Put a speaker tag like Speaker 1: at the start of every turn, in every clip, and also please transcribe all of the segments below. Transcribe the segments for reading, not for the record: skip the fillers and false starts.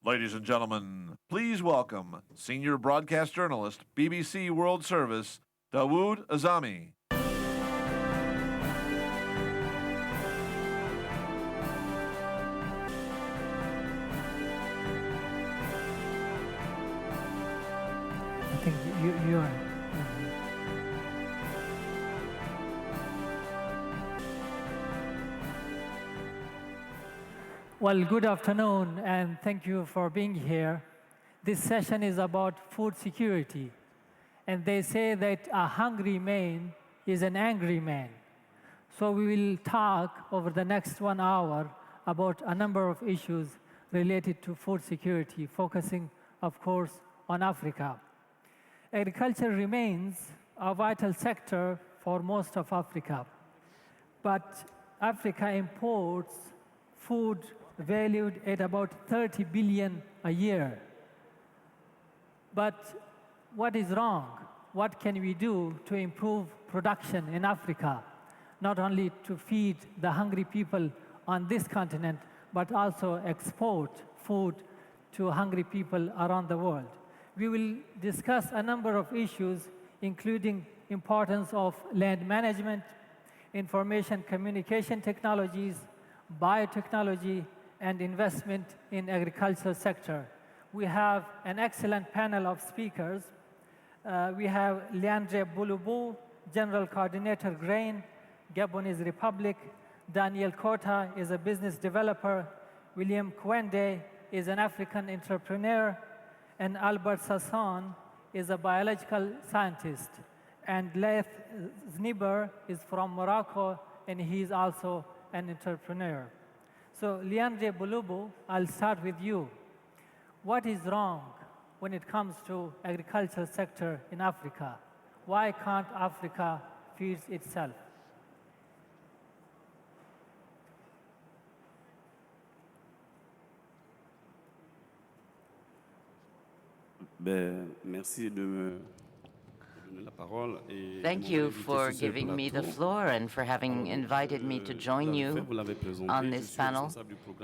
Speaker 1: Ladies and gentlemen, please welcome Senior Broadcast Journalist, BBC World Service, Dawood AZAMI.
Speaker 2: I think you are. Well, good afternoon, and thank you for being here. This session is about food security, and they say that a hungry man is an angry man. So we will talk over the next 1 hour about a number of issues related to food security, focusing, of course, on Africa. Agriculture remains a vital sector for most of Africa, but Africa imports food valued at about 30 billion a year. But what is wrong? What can we do to improve production in Africa? Not only to feed the hungry people on this continent, but also export food to hungry people around the world. We will discuss a number of issues, including importance of land management, information communication technologies, biotechnology, and investment in agricultural sector. We have an excellent panel of speakers. We have Leandre BOULOUBOU, General Coordinator, Graine, Gabonese Republic. Daniel COTTA is a business developer. William KWENDE is an African entrepreneur. And Albert SASSON is a biological scientist. And Leyth ZNIBER is from Morocco, and he is also an entrepreneur. So, Leandre BOULOUBOU, I'll start with you. What is wrong when it comes to agricultural sector in Africa? Why can't Africa feed itself?
Speaker 3: Merci de me donner la parole.
Speaker 4: Thank you for giving me the floor and for having invited me to join you on this panel.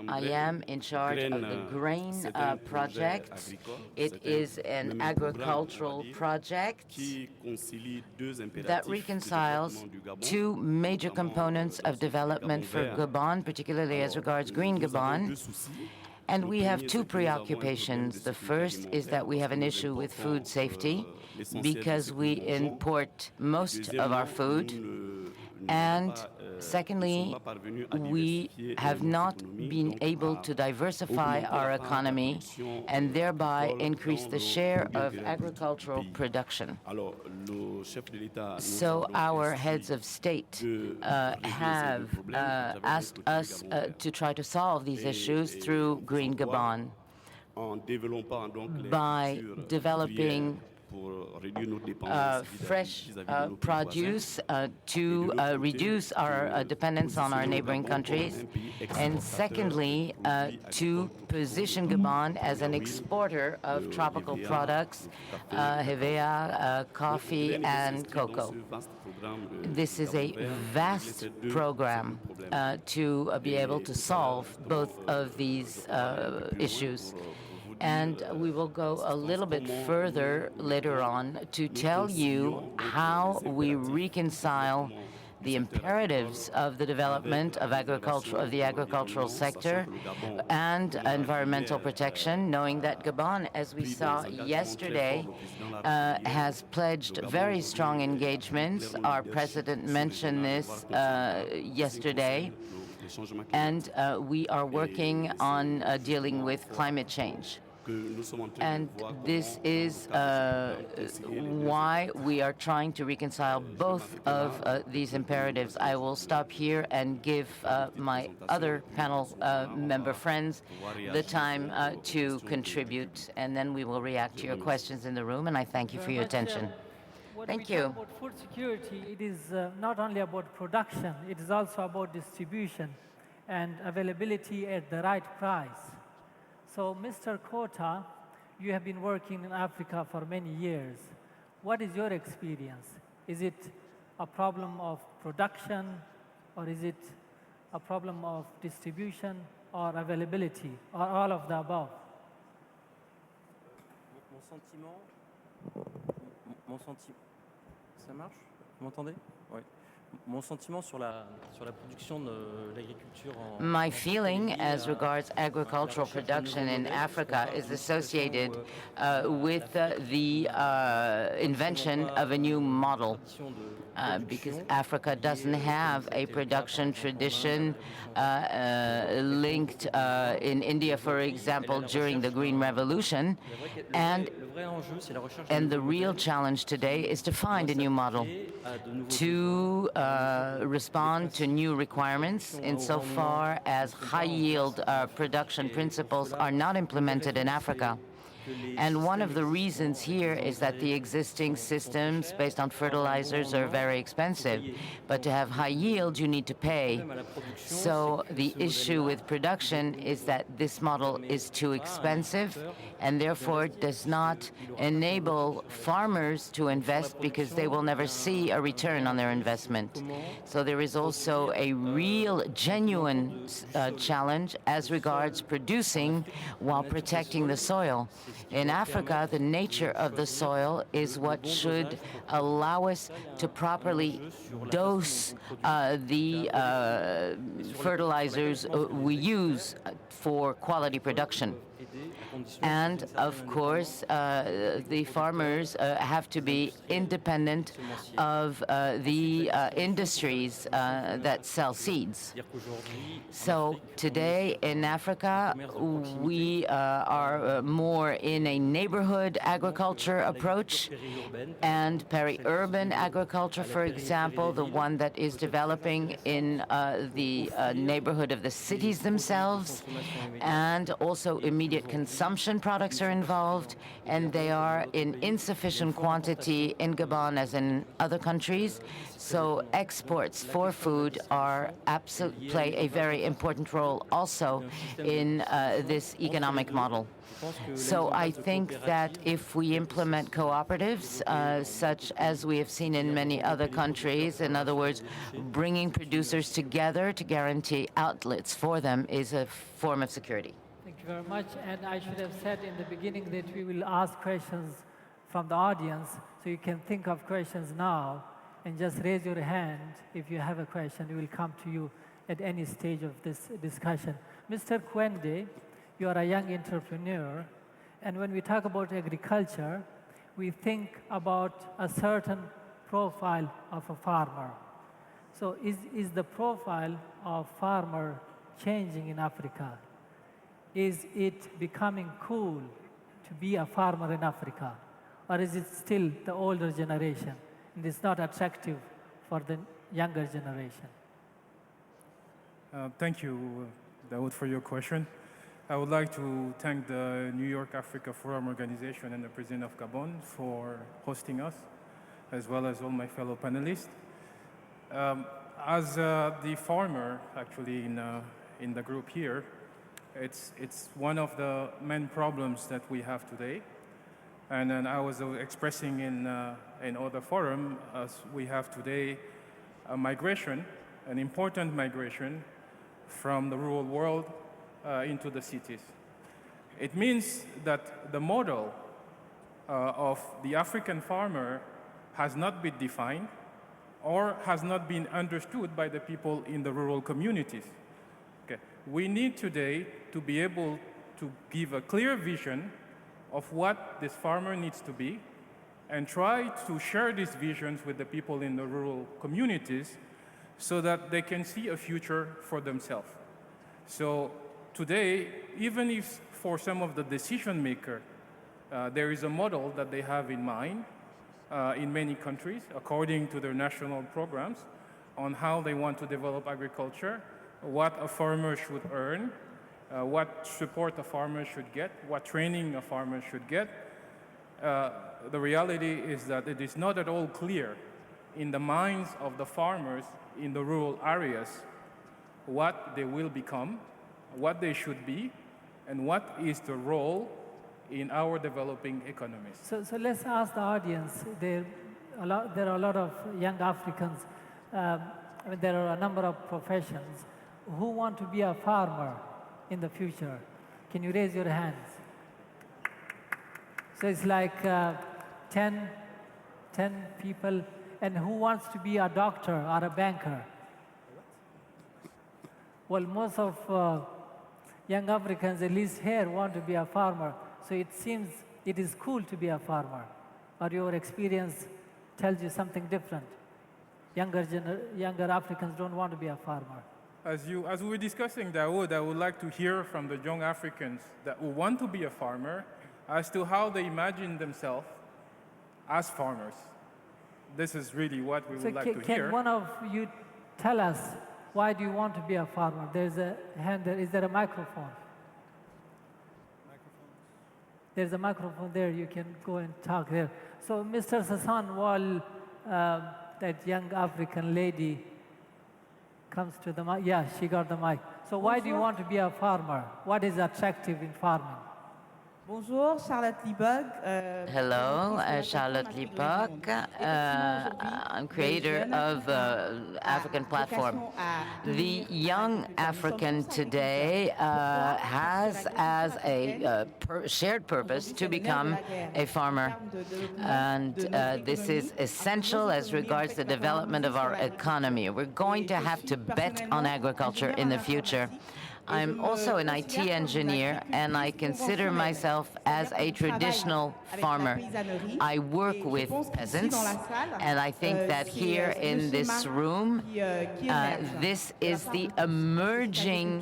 Speaker 4: I am in charge of the Graine project. It is an agricultural project that reconciles two major components of development for Gabon, particularly as regards green Gabon. And we have two preoccupations. The first is that we have an issue with food safety because we import most of our food. And secondly, we have not been able to diversify our economy and thereby increase the share of agricultural production. So our heads of state have asked us to try to solve these issues through Green Gabon by developing fresh produce to reduce our dependence on our neighboring countries, and secondly, to position Gabon as an exporter of tropical products, hevea, coffee, and cocoa. This is a vast program to be able to solve both of these issues. And we will go a little bit further later on to tell you how we reconcile the imperatives of the development of agriculture, of the agricultural sector, and environmental protection, knowing that Gabon, as we saw yesterday, has pledged very strong engagements. Our president mentioned this yesterday. And we are working on dealing with climate change. And this is why we are trying to reconcile both of these imperatives. I will stop here and give my other panel member friends the time to contribute, and then we will react to your questions in the room, and I thank you for your attention. Thank you.
Speaker 2: When we talk about food security, it is not only about production, it is also about distribution and availability at the right price. So, Mr. COTTA, you have been working in Africa for many years. What is your experience? Is it a problem of production, or is it a problem of distribution or availability, or all of the above?
Speaker 5: Ça marche? Vous m'entendez? Oui. Mon sentiment sur la production de l'agriculture en
Speaker 4: My feeling as regards agricultural production in Africa is associated with the invention of a new model. Because Africa doesn't have a production tradition linked in India, for example, during the Green Revolution. And the real challenge today is to find a new model to respond to new requirements insofar as high-yield production principles are not implemented in Africa. And one of the reasons here is that the existing systems based on fertilizers are very expensive. But to have high yield, you need to pay. So the issue with production is that this model is too expensive and therefore does not enable farmers to invest because they will never see a return on their investment. So there is also a real, genuine challenge as regards producing while protecting the soil. In Africa, the nature of the soil is what should allow us to properly dose the fertilizers we use for quality production. And of course, the farmers have to be independent of the industries that sell seeds. So today in Africa, we are more in a neighborhood agriculture approach and peri-urban agriculture, for example, the one that is developing in the neighborhood of the cities themselves, and also immediate consumption products are involved, and they are in insufficient quantity in Gabon as in other countries. So exports for food play a very important role also in this economic model. So I think that if we implement cooperatives, such as we have seen in many other countries, in other words, bringing producers together to guarantee outlets for them, is a form of security.
Speaker 2: Thank you very much. And I should have said in the beginning that we will ask questions from the audience, so you can think of questions now and just raise your hand if you have a question. We will come to you at any stage of this discussion. Mr. KWENDE, you are a young entrepreneur, and when we talk about agriculture, we think about a certain profile of a farmer. So is the profile of farmer changing in Africa? Is it becoming cool to be a farmer in Africa? Or is it still the older generation and it's not attractive for the younger generation?
Speaker 6: Thank you, Dawood, for your question. I would like to thank the New York Africa Forum Organization and the President of Gabon for hosting us, as well as all my fellow panelists. As the farmer, actually, in the group here, it's one of the main problems that we have today. And then I was expressing in other forum, as we have today a migration, an important migration from the rural world into the cities. It means that the model of the African farmer has not been defined or has not been understood by the people in the rural communities. Okay. We need today to be able to give a clear vision of what this farmer needs to be and try to share these visions with the people in the rural communities so that they can see a future for themselves. So today, even if for some of the decision makers, there is a model that they have in mind in many countries, according to their national programs, on how they want to develop agriculture, what a farmer should earn, what support a farmer should get, what training a farmer should get. The reality is that it is not at all clear in the minds of the farmers in the rural areas what they will become, what they should be, and what is the role in our developing economies.
Speaker 2: So let's ask the audience. There are a lot of young Africans. There are a number of professions. Who want to be a farmer in the future? Can you raise your hands? So it's like 10 people, and who wants to be a doctor or a banker? Well, most of young Africans, at least here, want to be a farmer. So it seems it is cool to be a farmer. Or your experience tells you something different. Younger Africans don't want to be a farmer.
Speaker 6: As we were discussing, Dawood, I would like to hear from the young Africans that who want to be a farmer as to how they imagine themselves as farmers. This is really what we would like to hear.
Speaker 2: Can one of you tell us, why do you want to be a farmer? There's a hand there. Is there a microphone? There's a microphone there. You can go and talk there. So, Mr. Hassan, while that young African lady comes to the mic, yeah, she got the mic. So why do you want to be a farmer? What is attractive in farming?
Speaker 7: Bonjour, Charlotte Liebog.
Speaker 4: Hello, Charlotte Liebog. I'm creator of African Platform. The young African today has as a shared purpose to become a farmer. And this is essential as regards the development of our economy. We're going to have to bet on agriculture in the future. I'm also an IT engineer, and I consider myself as a traditional farmer. I work with peasants, and I think that here in this room, this is the emerging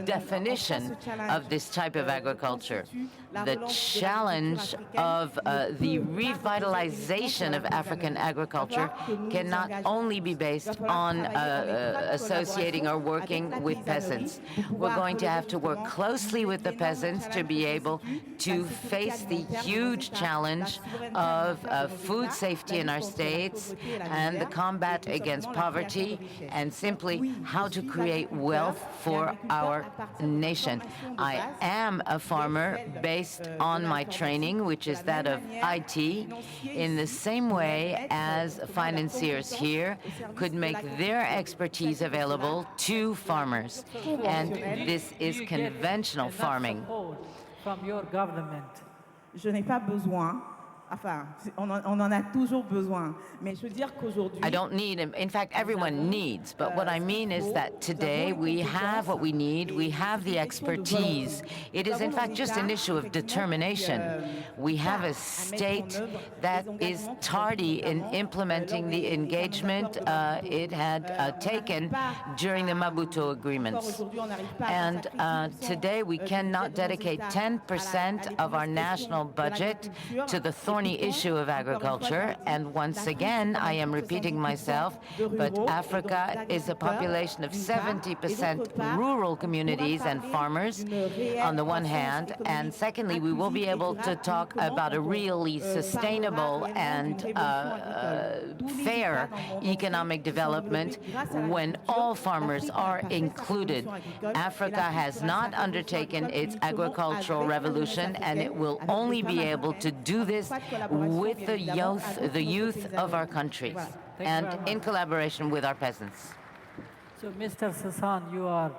Speaker 4: definition of this type of agriculture. The challenge of the revitalization of African agriculture cannot only be based on associating or working with peasants. We're going to have to work closely with the peasants to be able to face the huge challenge of food safety in our states and the combat against poverty, and simply how to create wealth for our nation. I am a farmer based on my training, which is that of IT, in the same way as financiers here could make their expertise available to farmers. And this is conventional farming.
Speaker 2: From your government.
Speaker 7: Je n'ai pas besoin. Enfin, on en a toujours besoin. Mais je veux dire qu'aujourd'hui,
Speaker 4: I don't need, in fact, everyone needs, but what I mean is that today we have what we need, we have the expertise. It is, in fact, just an issue of determination. We have a state that is tardy in implementing the engagement it had taken during the Maputo agreements. And today we cannot dedicate 10% of our national budget to the thorny issue of agriculture. And once again, I am repeating myself, but Africa is a population of 70% rural communities and farmers on the one hand, and secondly, we will be able to talk about a really sustainable and fair economic development when all farmers are included. Africa has not undertaken its agricultural revolution, and it will only be able to do this with the youth of our countries and in collaboration with our peasants.
Speaker 2: So, Mr. Hassan, you are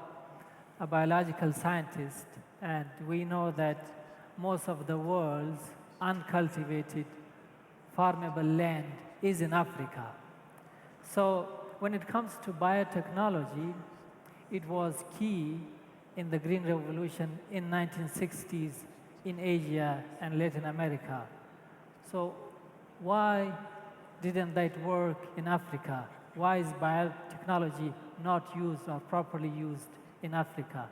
Speaker 2: a biological scientist, and we know that most of the world's uncultivated, farmable land is in Africa. So, when it comes to biotechnology, it was key in the Green Revolution in 1960s in Asia and Latin America. So why didn't that work in Africa? Why is biotechnology not used or properly used in Africa?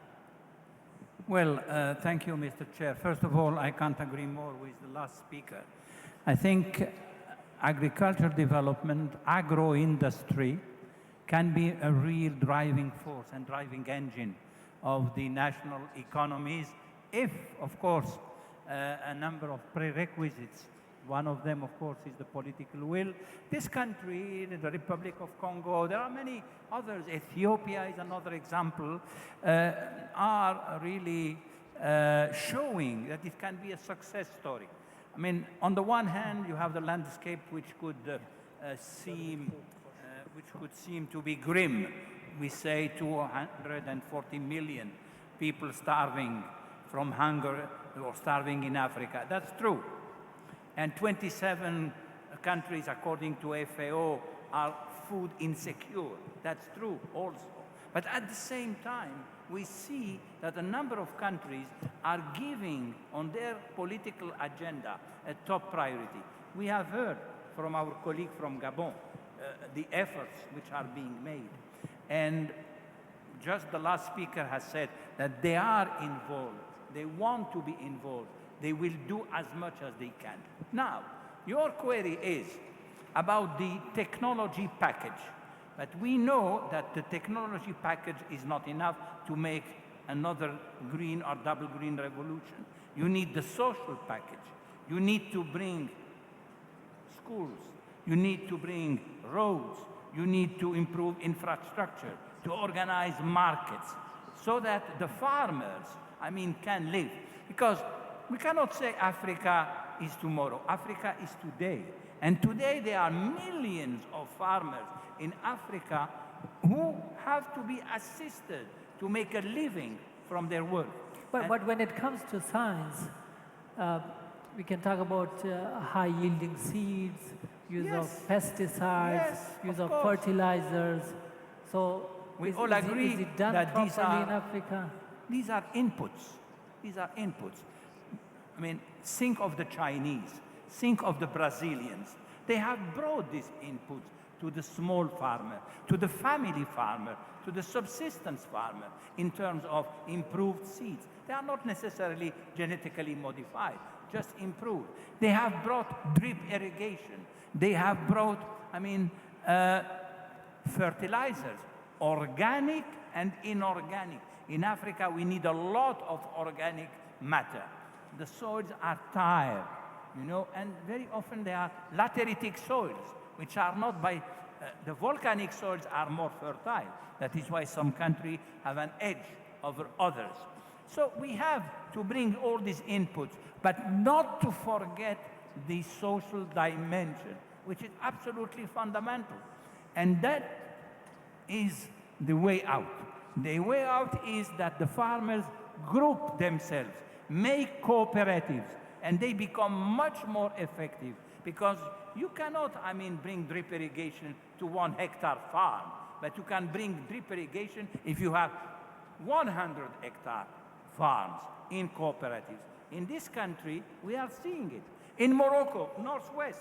Speaker 8: Well, thank you, Mr. Chair. First of all, I can't agree more with the last speaker. I think agriculture development, agro-industry, can be a real driving force and driving engine of the national economies if, of course, a number of prerequisites. One of them, of course, is the political will. This country, the Republic of Congo, there are many others, Ethiopia is another example, are really showing that it can be a success story. I mean, on the one hand, you have the landscape which could seem to be grim. We say 240 million people starving from hunger or starving in Africa. That's true. And 27 countries, according to FAO, are food insecure. That's true also. But at the same time, we see that a number of countries are giving on their political agenda a top priority. We have heard from our colleague from Gabon the efforts which are being made. And just the last speaker has said that they are involved. They want to be involved. They will do as much as they can. Now, your query is about the technology package. But we know that the technology package is not enough to make another green or double green revolution. You need the social package. You need to bring schools. You need to bring roads. You need to improve infrastructure, to organize markets so that the farmers, can live. Because we cannot say Africa is tomorrow. Africa is today. And today there are millions of farmers in Africa who have to be assisted to make a living from their work.
Speaker 2: But when it comes to science, we can talk about high-yielding seeds, use of pesticides, use of fertilizers. So
Speaker 8: we all agree
Speaker 2: is it done
Speaker 8: that
Speaker 2: properly in Africa?
Speaker 8: These are inputs. These are inputs. Think of the Chinese, think of the Brazilians. They have brought these inputs to the small farmer, to the family farmer, to the subsistence farmer in terms of improved seeds. They are not necessarily genetically modified, just improved. They have brought drip irrigation. They have brought, fertilizers, organic and inorganic. In Africa, we need a lot of organic matter. The soils are tired, and very often they are lateritic soils, which are not by, the volcanic soils are more fertile. That is why some countries have an edge over others. So we have to bring all these inputs, but not to forget the social dimension, which is absolutely fundamental. And that is the way out. The way out is that the farmers group themselves, make cooperatives, and they become much more effective, because you cannot, bring drip irrigation to 1 hectare farm, but you can bring drip irrigation if you have 100 hectare farms in cooperatives. In this country, we are seeing it. In Morocco, Northwest,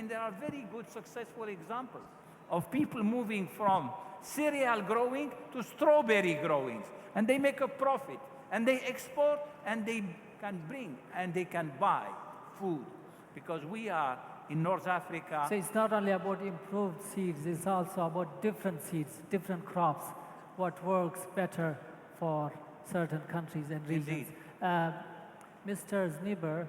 Speaker 8: there are very good successful examples of people moving from cereal growing to strawberry growing, and they make a profit, and they export, and they can bring, and they can buy food, because we are in North Africa.
Speaker 2: So it's not only about improved seeds, it's also about different seeds, different crops, what works better for certain countries and regions. Mr. ZNIBER,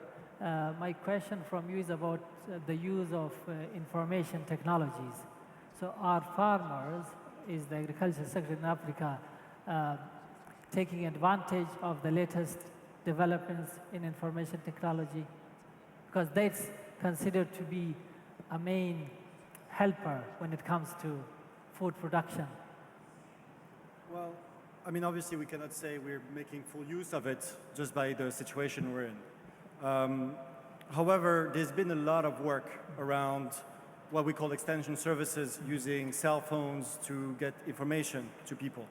Speaker 2: my question from you is about the use of information technologies. So our farmers, is the Agriculture Sector in Africa, taking advantage of the latest developments in information technology? Because that's considered to be a main helper when it comes to food production.
Speaker 9: Well, obviously we cannot say we're making full use of it just by the situation we're in. However, there's been a lot of work around what we call extension services, using cell phones to get information to people.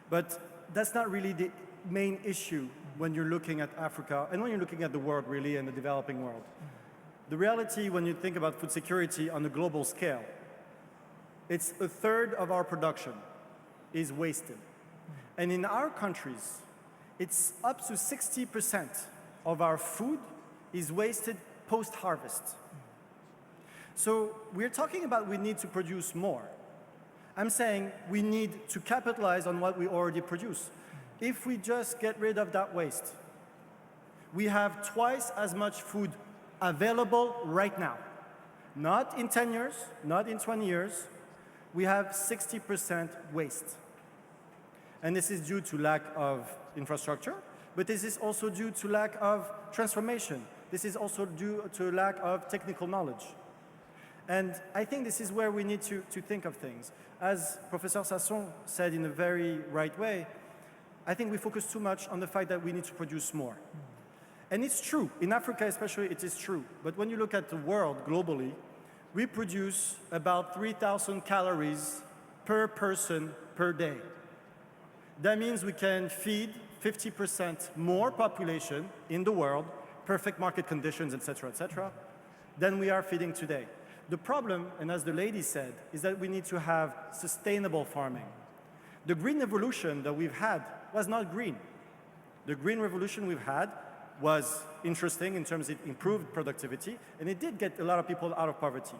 Speaker 9: But that's not really the main issue when you're looking at Africa and when you're looking at the world, really, and the developing world. The reality, when you think about food security on a global scale, it's 1/3 of our production is wasted. And in our countries, it's up to 60% of our food is wasted post-harvest. So we're talking about we need to produce more. I'm saying we need to capitalize on what we already produce. If we just get rid of that waste, we have twice as much food available right now. Not in 10 years, not in 20 years. We have 60% waste. And this is due to lack of infrastructure, but this is also due to lack of transformation. This is also due to lack of technical knowledge. And I think this is where we need to think of things. As Professor Sasson said in a very right way, I think we focus too much on the fact that we need to produce more. And it's true. In Africa especially, it is true. But when you look at the world globally, we produce about 3,000 calories per person per day. That means we can feed 50% more population in the world, perfect market conditions, etc., than we are feeding today. The problem, and as the lady said, is that we need to have sustainable farming. The green revolution that we've had was not green. The green revolution we've had was interesting in terms of it improved productivity, and it did get a lot of people out of poverty.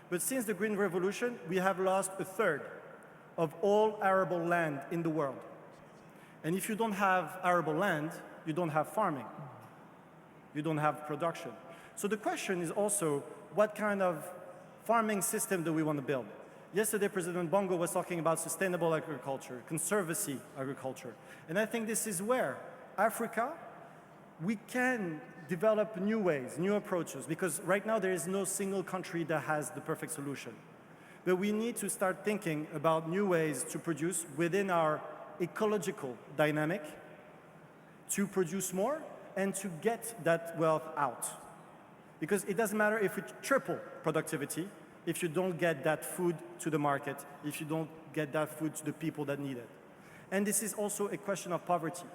Speaker 9: But since the green revolution, we have lost a third of all arable land in the world. And if you don't have arable land, you don't have farming. You don't have production. So the question is also, what kind of farming system do we want to build? Yesterday, President Bongo was talking about sustainable agriculture, conservancy agriculture. And I think this is where Africa, we can develop new ways, new approaches, because right now there is no single country that has the perfect solution. But we need to start thinking about new ways to produce within our ecological dynamic, to produce more and to get that wealth out. Because it doesn't matter if we triple productivity, if you don't get that food to the market, if you don't get that food to the people that need it. And this is also a question of poverty.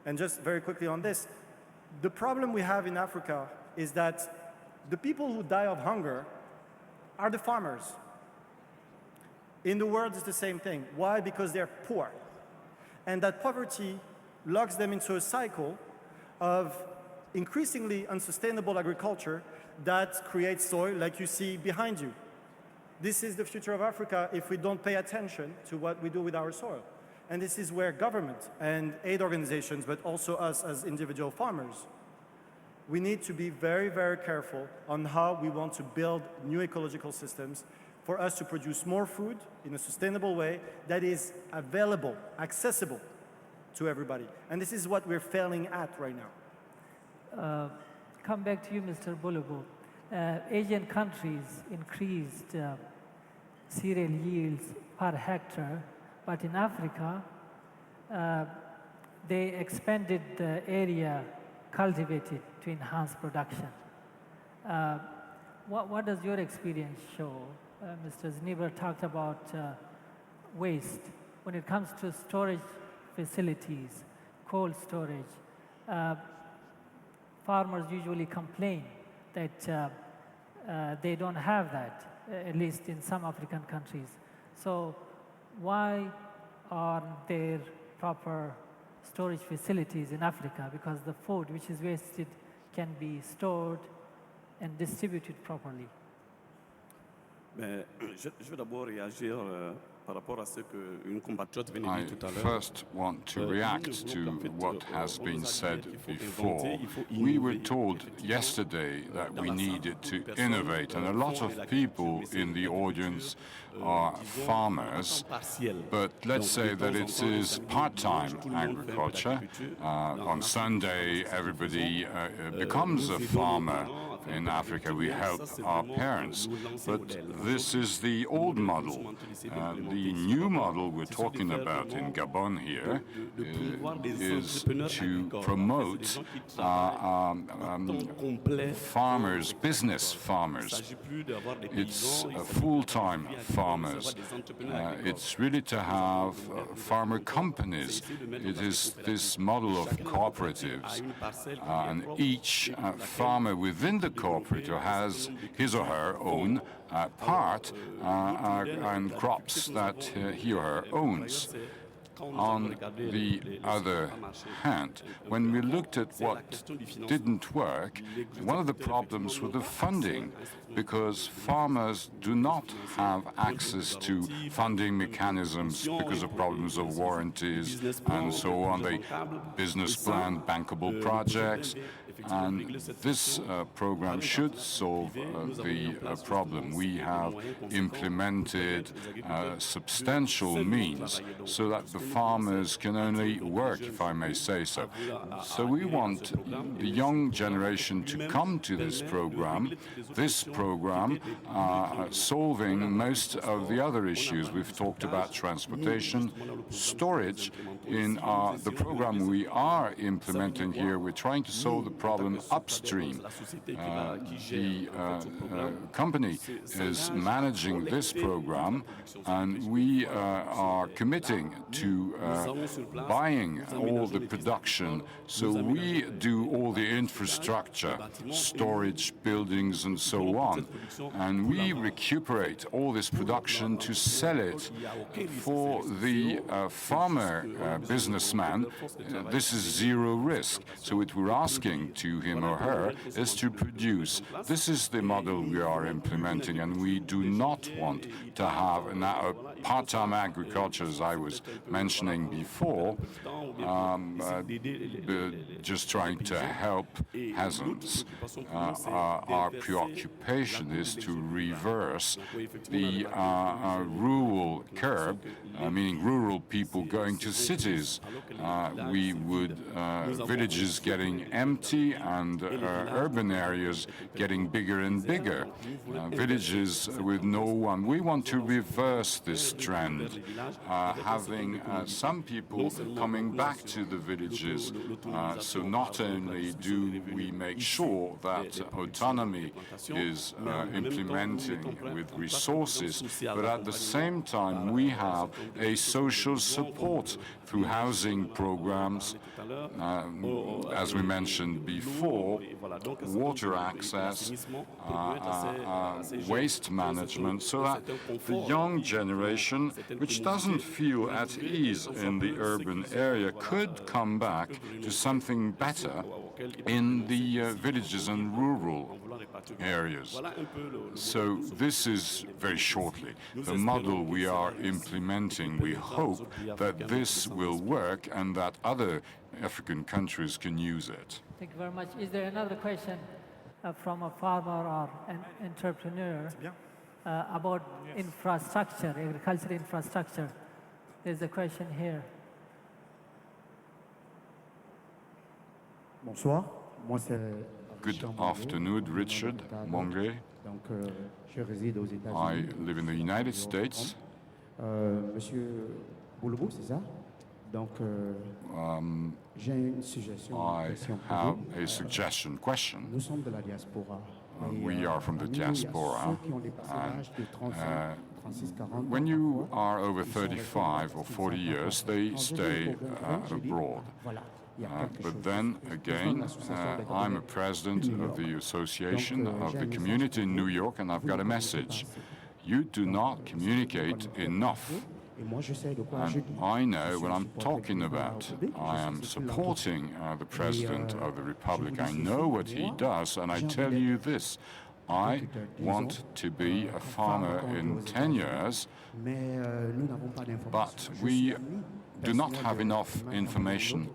Speaker 9: And just very quickly on this, the problem we have in Africa is that the people who die of hunger are the farmers. In the world, it's the same thing. Why? Because they're poor. And that poverty locks them into a cycle of increasingly unsustainable agriculture that creates soil like you see behind you. This is the future of Africa if we don't pay attention to what we do with our soil. And this is where government and aid organizations, but also us as individual farmers, we need to be very, very careful on how we want to build new ecological systems for us to produce more food in a sustainable way that is available, accessible to everybody. And this is what we're failing at right now.
Speaker 2: Come back to you, Mr. Boulouboou. Asian countries increased cereal yields per hectare, but in Africa, they expanded the area cultivated to enhance production. What does your experience show? Mr. ZNIBER talked about waste. When it comes to storage facilities, cold storage, farmers usually complain that they don't have that, at least in some African countries. So why aren't there proper storage facilities in Africa? Because the food which is wasted can be stored and distributed properly.
Speaker 3: Je veux d'abord réagir par rapport à ce qu'une compatriote venait de dire tout à
Speaker 10: I
Speaker 3: l'heure.
Speaker 10: first want to react to what has been said before. We were told yesterday that we needed to innovate, and a lot of people in the audience are farmers, but let's say that it is part-time agriculture. On Sunday, everybody becomes a farmer. In Africa, we help our parents, but this is the old model. The new model we're talking about in Gabon here is to promote farmers, business farmers. It's full-time farmers. It's really to have farmer companies. It is this model of cooperatives, and each farmer within the cooperative has his or her own part and crops that he or her owns. On the other hand, when we looked at what didn't work, one of the problems was the funding, because farmers do not have access to funding mechanisms because of problems of warranties and so on. They business plan bankable projects. And this program should solve the problem. We have implemented substantial means so that the farmers can only work, if I may say so. So we want the young generation to come to this program solving most of the other issues. We've talked about transportation, storage. In the program we are implementing here, we're trying to solve the problem upstream. The company is managing this program, and we are committing to buying all the production. So we do all the infrastructure, storage, buildings, and so on. And we recuperate all this production to sell it for the farmer businessman. This is zero risk. So what we're asking to him or her is to produce. This is the model we are implementing, and we do not want to have now part-time agriculture, as I was mentioning before, just trying to help Hassans. Our preoccupation is to reverse the rural curve, meaning rural people going to cities. We would villages getting empty and urban areas getting bigger and bigger. Villages with no one. We want to reverse this trend, having some people coming back to the villages. So not only do we make sure that autonomy is implementing with resources, but at the same time we have a social support through housing programs, as we mentioned before, water access, waste management, so that the young generation, which doesn't feel at ease in the urban area, could come back to something better in the villages and rural areas. So this is, very shortly, the model we are implementing. We hope that this will work and that other African countries can use it.
Speaker 2: Thank you very much. Is there another question from a farmer or an entrepreneur about infrastructure, agricultural infrastructure? There's a question here.
Speaker 11: Bonsoir. Moi, c'est
Speaker 10: Good afternoon, Richard Mongre. I live in the United States.
Speaker 11: Monsieur Boulobou, c'est ça? Donc, j'ai une suggestion.
Speaker 10: I have a suggestion question.
Speaker 11: Nous sommes de la diaspora.
Speaker 10: We are from the diaspora. When you are over 35 or 40 years, they stay abroad. But then again, I'm a president of the Association of the Community in New York, and I've got a message. You do not communicate enough. And I know what I'm talking about. I am supporting the President of the Republic. I know what he does, and I tell you this. I want to be a farmer in 10 years, but we do not have enough information.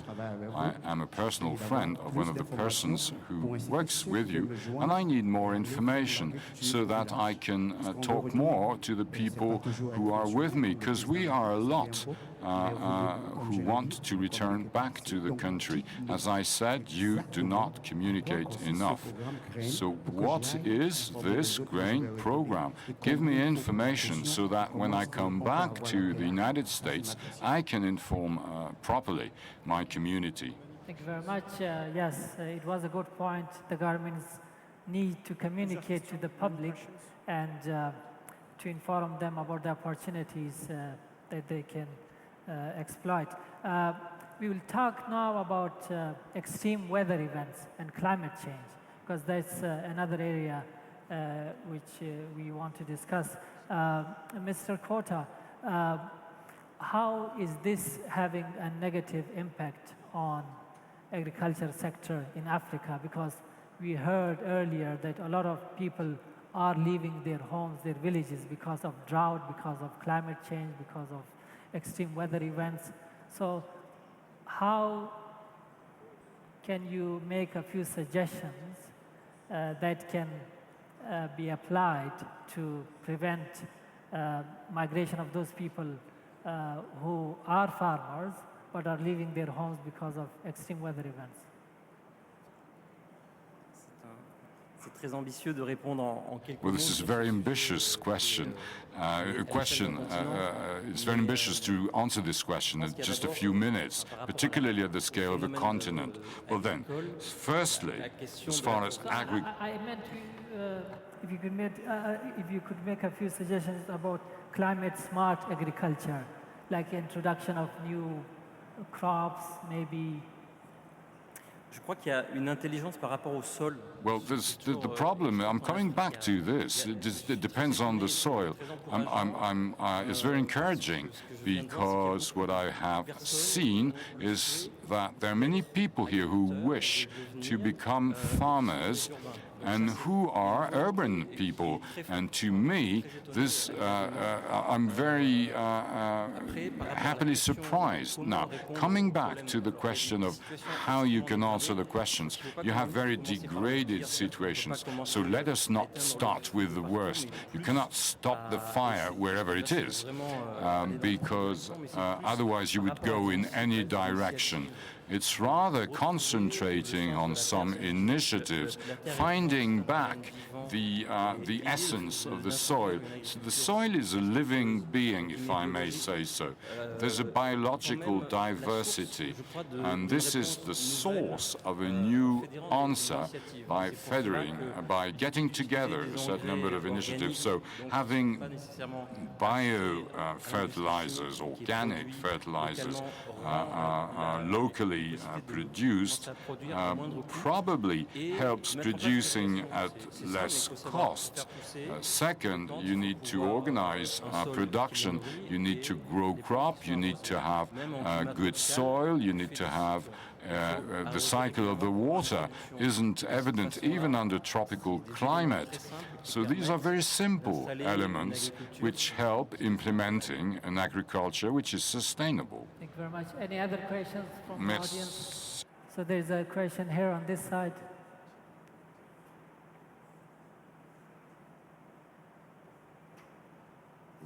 Speaker 10: I am a personal friend of one of the persons who works with you, and I need more information so that I can talk more to the people who are with me, because we are a lot who want to return back to the country. As I said, you do not communicate enough. So what is this Graine program? Give me information so that when I come back to the United States, I can inform properly my community.
Speaker 2: Thank you very much. Yes, it was a good point. The governments need to communicate to the public and to inform them about the opportunities that they can exploit. We will talk now about extreme weather events and climate change, because that's another area which we want to discuss. Mr. COTTA, how is this having a negative impact on agriculture sector in Africa? Because we heard earlier that a lot of people are leaving their homes, their villages, because of drought, because of climate change, because of extreme weather events. So how can you make a few suggestions that can be applied to prevent migration of those people who are farmers but are leaving their homes because of extreme weather events?
Speaker 5: C'est très ambitieux de répondre en quelques
Speaker 10: Well, this is a very ambitious question. It's very ambitious to answer this question in just a few minutes, particularly at the scale of a continent. Well then, firstly, as far as
Speaker 2: I meant if you could make a few suggestions about climate-smart agriculture, like introduction of new crops, maybe.
Speaker 5: Je crois qu'il y a une intelligence par rapport au sol.
Speaker 10: Well, the problem, I'm coming back to this, it depends on the soil. It's very encouraging because what I have seen is that there are many people here who wish to become farmers and who are urban people. And to me, this, I'm very happily surprised. Now, coming back to the question of how you can answer the questions, you have very degraded situations. So let us not start with the worst. You cannot stop the fire wherever it is, because otherwise you would go in any direction. It's rather concentrating on some initiatives, finding back the essence of the soil. So the soil is a living being, if I may say so. There's a biological diversity, and this is the source of a new answer by getting together a certain number of initiatives. So having bio-fertilizers, organic fertilizers, locally produced probably helps producing at less cost. Second, you need to organize production. You need to grow crop. You need to have good soil. You need to have the cycle of the water isn't evident even under tropical climate. So these are very simple elements which help implementing an agriculture which is sustainable.
Speaker 2: Thank you very much. Any other questions from the audience? So there's a question here on this side.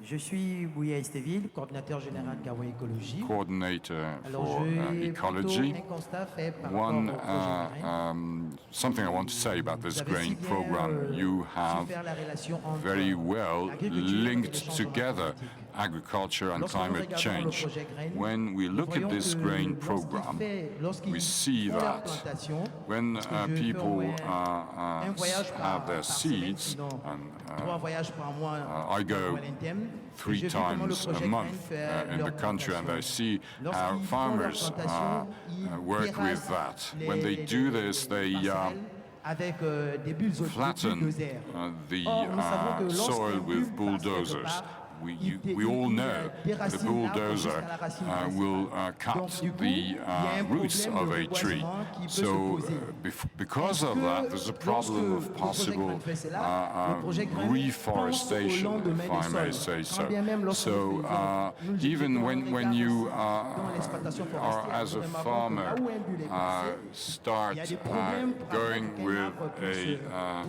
Speaker 12: Je suis Bouya Esteville, coordinateur général KWENDE.
Speaker 10: Coordinator for ecology. Something I want to say about this grain program. You have very well linked together agriculture and climate change. When we look at this grain program, we see that when people have their seeds, and I go 3 times a month in the country, and I see how farmers work with that. When they do this, they flatten the soil with bulldozers. We all know the bulldozer will cut the roots of a tree. So because of that, there's a problem of possible reforestation, if I may say so. So even when you are, as a farmer, start going with a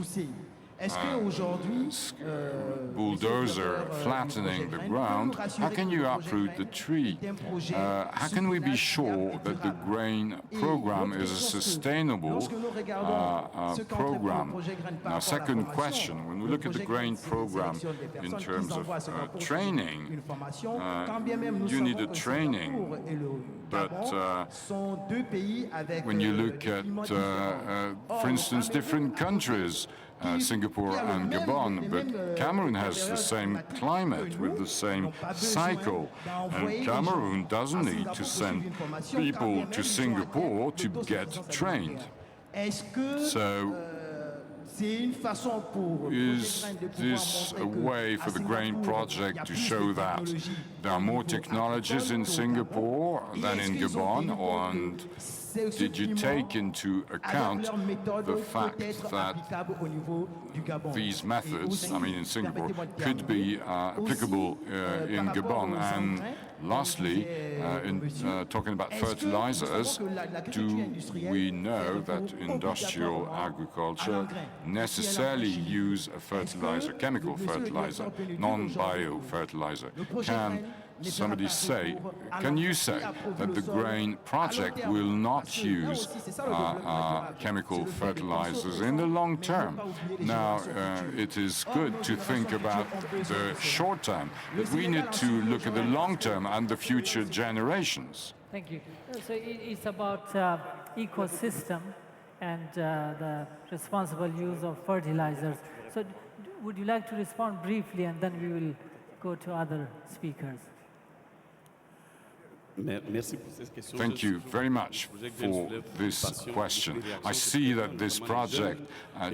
Speaker 10: bulldozer flattening the ground, how can you uproot the tree? How can we be sure that the grain program is a sustainable program? Now, second question, when we look at the grain program in terms of training, you need a training, but when you look at, for instance, different countries, Singapore and Gabon, but Cameroon has the same climate with the same cycle, and Cameroon doesn't need to send people to Singapore to get trained. So is this a way for the grain project to show that there are more technologies in Singapore than in Gabon, and did you take into account the fact that these methods, I mean in Singapore, could be applicable in Gabon? And lastly, talking about fertilizers, do we know that industrial agriculture necessarily use a fertilizer, chemical fertilizer, non-bio fertilizer? Can somebody say, can you say that the Graine project will not use chemical fertilizers in the long term? Now, it is good to think about the short term, but we need to look at the long term and the future generations.
Speaker 2: Thank you. So it's about ecosystem and the responsible use of fertilizers. So would you like to respond briefly, and then we will go to other speakers?
Speaker 10: Thank you very much for this question. I see that this project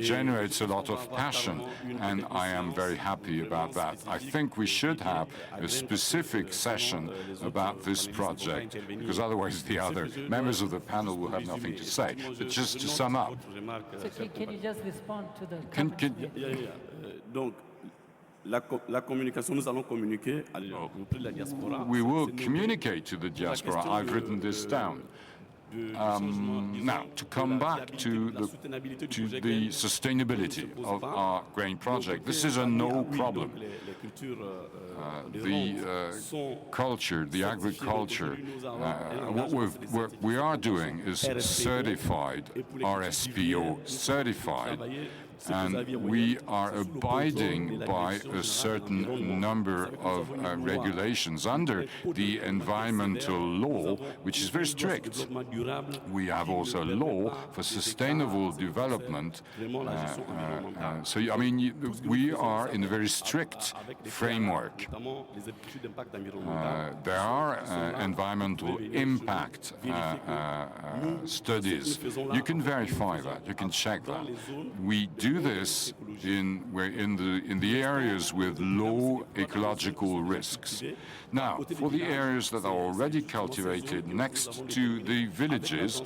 Speaker 10: generates a lot of passion, and I am very happy about that. I think we should have a specific session about this project, because otherwise the other members of the panel will have nothing to say. But just to sum up...
Speaker 2: So can you just respond to the...
Speaker 10: We will communicate to the diaspora. I've written this down. Now, to come back to the sustainability of our grain project, this is a no problem. The culture, the agriculture, what we are doing is certified, RSPO certified, and we are abiding by a certain number of regulations under the environmental law, which is very strict. We have also a law for sustainable development. So, I mean, we are in a very strict framework. There are environmental impact studies. You can verify that. You can check that. We do this in the areas with low ecological risks. Now, for the areas that are already cultivated next to the villages,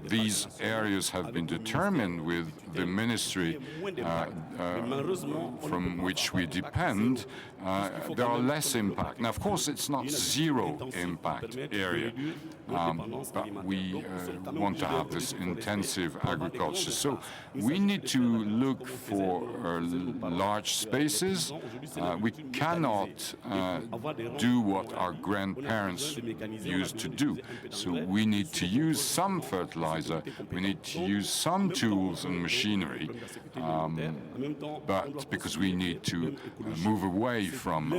Speaker 10: these areas have been determined with the ministry from which we depend. There are less impact. Now, of course, it's not zero impact area, but we want to have this intensive agriculture. So we need to look for large spaces. We cannot do what our grandparents used to do. So we need to use some fertilizer, we need to use some tools and machinery, but because we need to move away from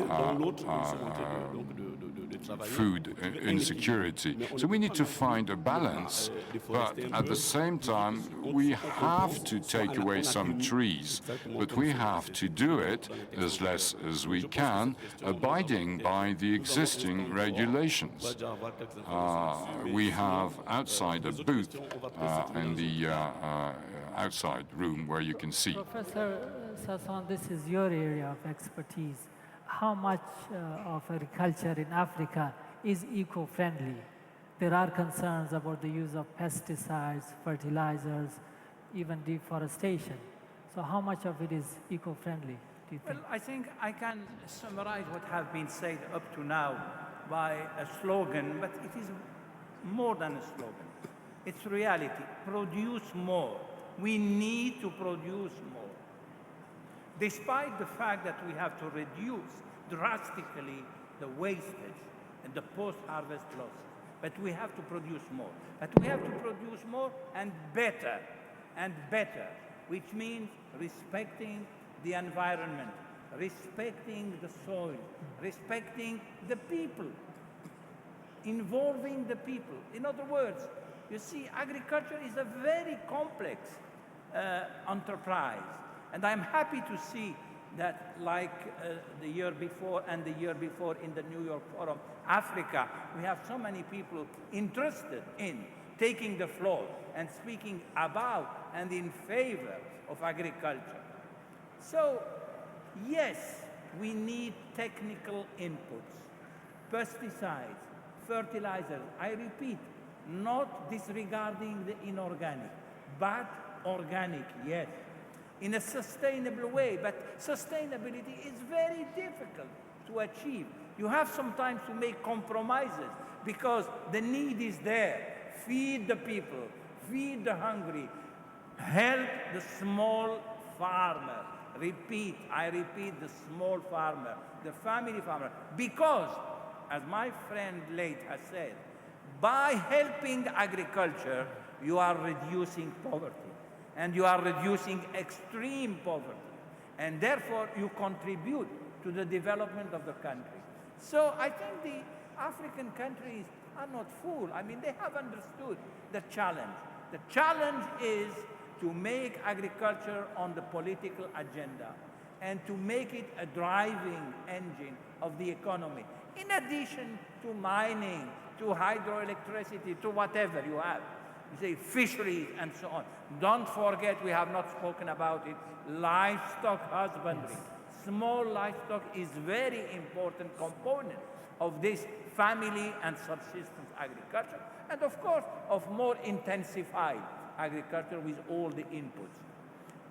Speaker 10: food insecurity. So we need to find a balance, but at the same time, we have to take away some trees, but we have to do it as less as we can, abiding by the existing regulations. We have outside a booth in the outside room where you can see.
Speaker 2: Professor Sasson, this is your area of expertise. How much of agriculture in Africa is eco-friendly? There are concerns about the use of pesticides, fertilizers, even deforestation. So how much of it is eco-friendly, do you think?
Speaker 8: Well, I think I can summarize what has been said up to now by a slogan, but it is more than a slogan. It's reality. Produce more. We need to produce more. Despite the fact that we have to reduce drastically the wastage and the post-harvest losses, but we have to produce more. But we have to produce more and better, which means respecting the environment, respecting the soil, respecting the people, involving the people. In other words, you see, agriculture is a very complex enterprise. And I'm happy to see that, like the year before and the year before in the New York Forum, Africa, we have so many people interested in taking the floor and speaking about and in favor of agriculture. So, yes, we need technical inputs, pesticides, fertilizers. I repeat, not disregarding the inorganic, but organic, yes, in a sustainable way. But sustainability is very difficult to achieve. You have sometimes to make compromises because the need is there. Feed the people, feed the hungry, help the small farmer. I repeat, the small farmer, the family farmer, because, as my friend Leyth has said, by helping agriculture, you are reducing poverty, and you are reducing extreme poverty, and therefore you contribute to the development of the country. So I think the African countries are not fools. I mean, they have understood the challenge. The challenge is to make agriculture on the political agenda and to make it a driving engine of the economy, in addition to mining, to hydroelectricity, to whatever you have. You say fisheries and so on. Don't forget, we have not spoken about it, livestock husbandry. Small livestock is very important component of this family and subsistence agriculture, and of course, of more intensified agriculture with all the inputs.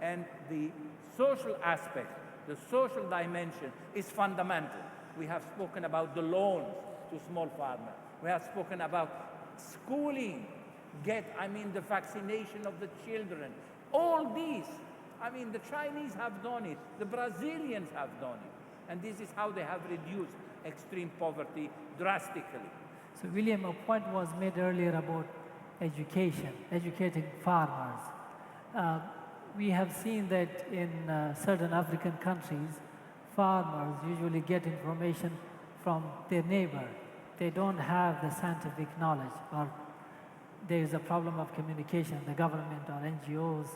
Speaker 8: And the social aspect, the social dimension is fundamental. We have spoken about the loans to small farmers. We have spoken about schooling, the vaccination of the children. All these, the Chinese have done it, the Brazilians have done it. And this is how they have reduced extreme poverty drastically.
Speaker 2: So William, a point was made earlier about education, educating farmers. We have seen that in certain African countries, farmers usually get information from their neighbor. They don't have the scientific knowledge, or there is a problem of communication. The government or NGOs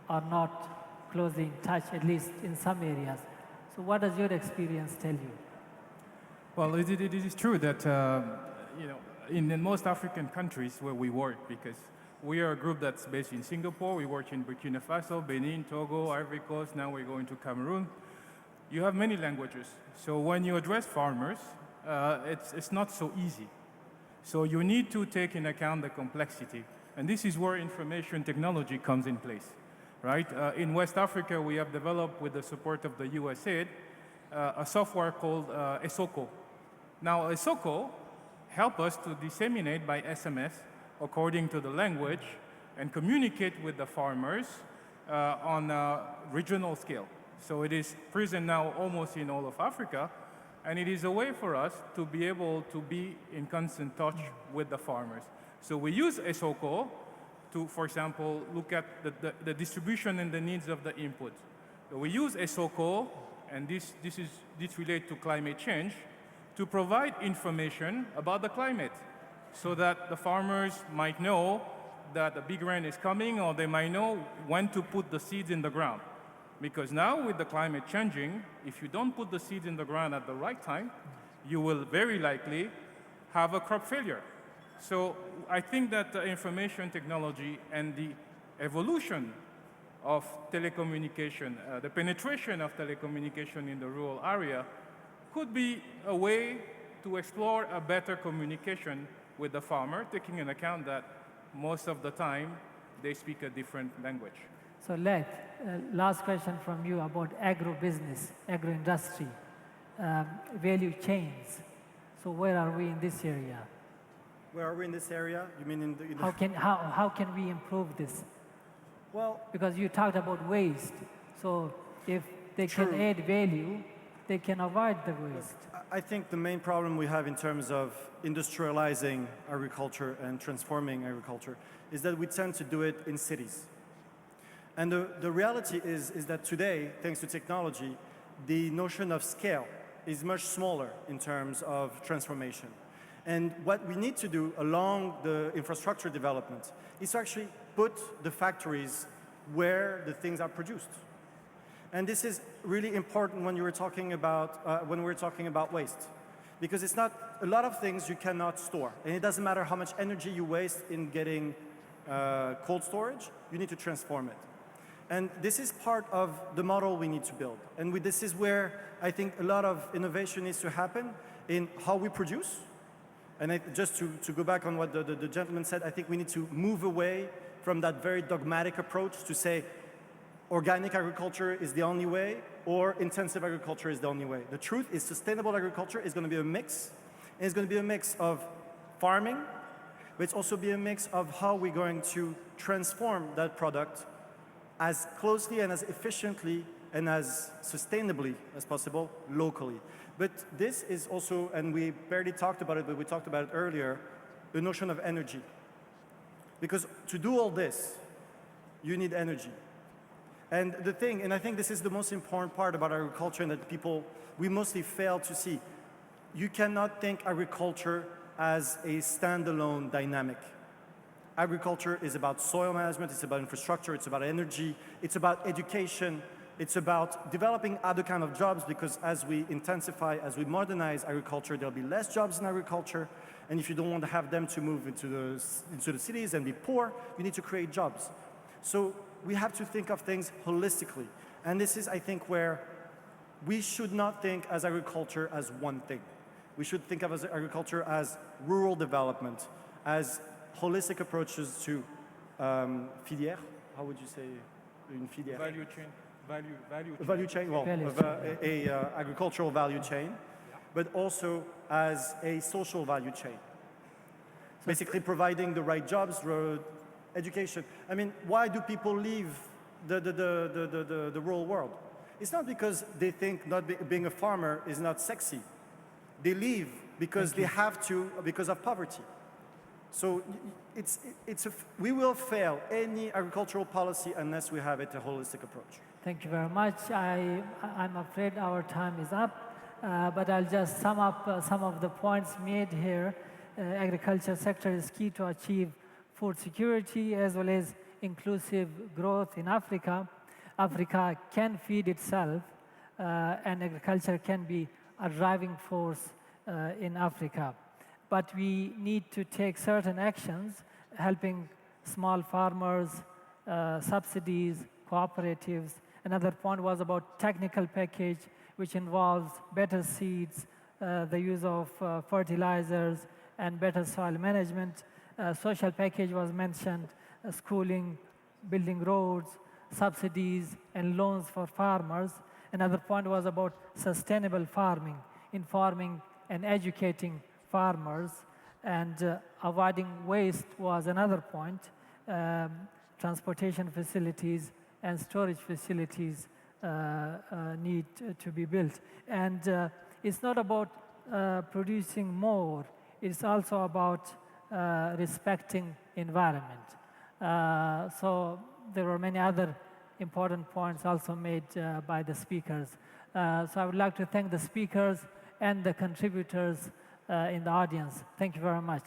Speaker 2: are not closely in touch, at least in some areas. So what does your experience tell you?
Speaker 6: Well, it is true that in most African countries where we work, because we are a group that's based in Singapore, we work in Burkina Faso, Benin, Togo, Ivory Coast, now we're going to Cameroon. You have many languages. So when you address farmers, it's not so easy. So you need to take into account the complexity. And this is where information technology comes in place, right? In West Africa, we have developed, with the support of the USAID, a software called ESOCO. Now, ESOCO helps us to disseminate by SMS according to the language and communicate with the farmers on a regional scale. So it is present now almost in all of Africa, and it is a way for us to be able to be in constant touch with the farmers. So we use ESOCO to, for example, look at the distribution and the needs of the input. So we use ESOCO, and this relates to climate change, to provide information about the climate so that the farmers might know that a big rain is coming, or they might know when to put the seeds in the ground. Because now with the climate changing, if you don't put the seeds in the ground at the right time, you will very likely have a crop failure. So I think that the information technology and the evolution of telecommunication, the penetration of telecommunication in the rural area could be a way to explore a better communication with the farmer, taking into account that most of the time they speak a different language.
Speaker 2: So Leyth, last question from you about agro-business, agro-industry, value chains. So where are we in this area?
Speaker 9: Where are we in this area? You mean in the
Speaker 2: How can we improve this?
Speaker 9: Well,
Speaker 2: because you talked about waste. So if they can add value, they can avoid the waste.
Speaker 9: I think the main problem we have in terms of industrializing agriculture and transforming agriculture is that we tend to do it in cities. And the reality is that today, thanks to technology, the notion of scale is much smaller in terms of transformation. And what we need to do along the infrastructure development is to actually put the factories where the things are produced. And this is really important when we're talking about waste, because it's not a lot of things you cannot store, and it doesn't matter how much energy you waste in getting cold storage. You need to transform it, and this is part of the model we need to build. And this is where I think a lot of innovation needs to happen in how we produce, And just to go back on what the gentleman said, I think we need to move away from that very dogmatic approach to say organic agriculture is the only way or intensive agriculture is the only way. The truth is sustainable agriculture is going to be a mix. And it's going to be a mix of farming, but it's also be a mix of how we're going to transform that product as closely and as efficiently and as sustainably as possible locally. But this is also, and we barely talked about it, but we talked about it earlier, the notion of energy. Because to do all this, you need energy. And the thing, and I think this is the most important part about agriculture and that we mostly fail to see. You cannot think agriculture as a standalone dynamic. Agriculture is about soil management, it's about infrastructure, it's about energy, it's about education, it's about developing other kind of jobs because as we intensify, as we modernize agriculture, there'll be less jobs in agriculture. And if you don't want to have them to move into the cities and be poor, you need to create jobs. So we have to think of things holistically. And this is, I think, where we should not think as agriculture as one thing. We should think of agriculture as rural development, as holistic approaches to filière. How would you say in filière?
Speaker 6: Value chain.
Speaker 9: Value chain, well, agricultural value chain, but also as a social value chain. Basically providing the right jobs, road, education. I mean, why do people leave the rural world? It's not because they think being a farmer is not sexy. They leave because they have to, because of poverty. So we will fail any agricultural policy unless we have a holistic approach.
Speaker 2: Thank you very much. I'm afraid our time is up, but I'll just sum up some of the points made here. Agriculture sector is key to achieve food security as well as inclusive growth in Africa. Africa can feed itself, and agriculture can be a driving force in Africa. But we need to take certain actions, helping small farmers, subsidies, cooperatives. Another point was about technical package, which involves better seeds, the use of fertilizers, and better soil management. Social package was mentioned, schooling, building roads, subsidies, and loans for farmers. Another point was about sustainable farming, informing and educating farmers, and avoiding waste was another point. Transportation facilities and storage facilities need to be built. And it's not about producing more, it's also about respecting environment. So there were many other important points also made by the speakers. So I would like to thank the speakers and the contributors in the audience. Thank you very much.